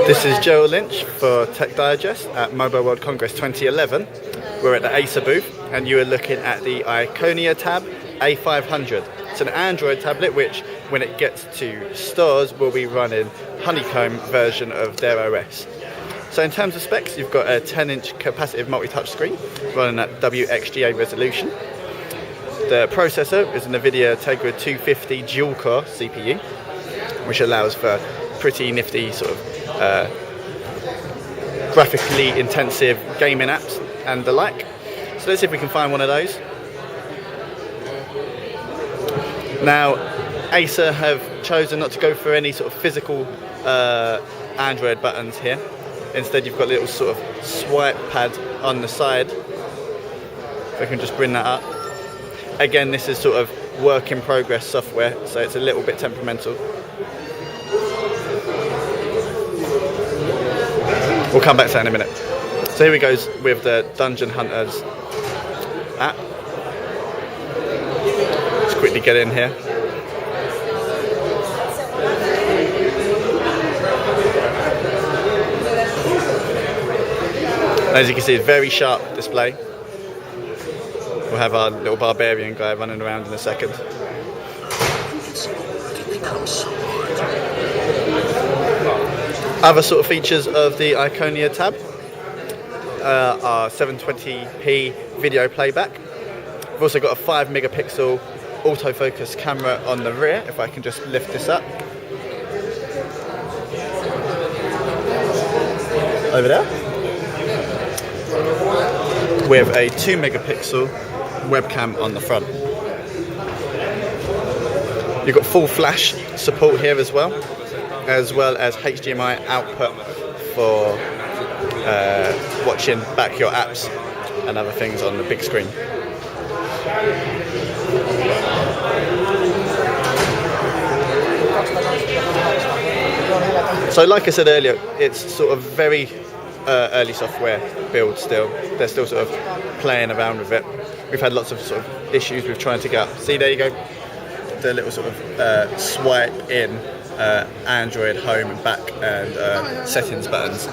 This is Joe Lynch for Tech Digest at Mobile World Congress 2011. We're at the Acer booth and you are looking at the Iconia Tab A500. It's an Android tablet which, when it gets to stores, will be running Honeycomb version of their OS. So in terms of specs, you've got a 10-inch capacitive multi-touch screen running at WXGA resolution. The processor is an NVIDIA Tegra 250 dual-core CPU, which allows for pretty nifty sort of graphically intensive gaming apps and the like. So let's see if we can find one of those. Now, Acer have chosen not to go for any sort of physical Android buttons here. Instead, you've got a little sort of swipe pad on the side. If I can just bring that up. Again, this is sort of work in progress software, so it's a little bit temperamental. We'll come back to that in a minute. So here we go with the Dungeon Hunters app. Let's quickly get in here. As you can see, it's a very sharp display. We'll have our little barbarian guy running around in a second. Other sort of features of the Iconia Tab are 720p video playback. We've also got a 5 megapixel autofocus camera on the rear, if I can just lift this up. Over there. With a 2 megapixel webcam on the front. You've got full flash support here as well as HDMI output for watching back your apps and other things on the big screen. So like I said earlier, it's sort of very early software build still. They're still sort of playing around with it. We've had lots of sort of issues with trying to get up. See, there you go. The little sort of swipe in Android home and back and settings buttons.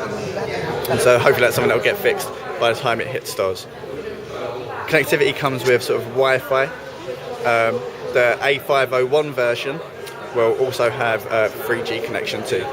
And so hopefully that's something that will get fixed by the time it hits stores. Connectivity comes with sort of Wi-Fi. The A501 version will also have a 3G connection too.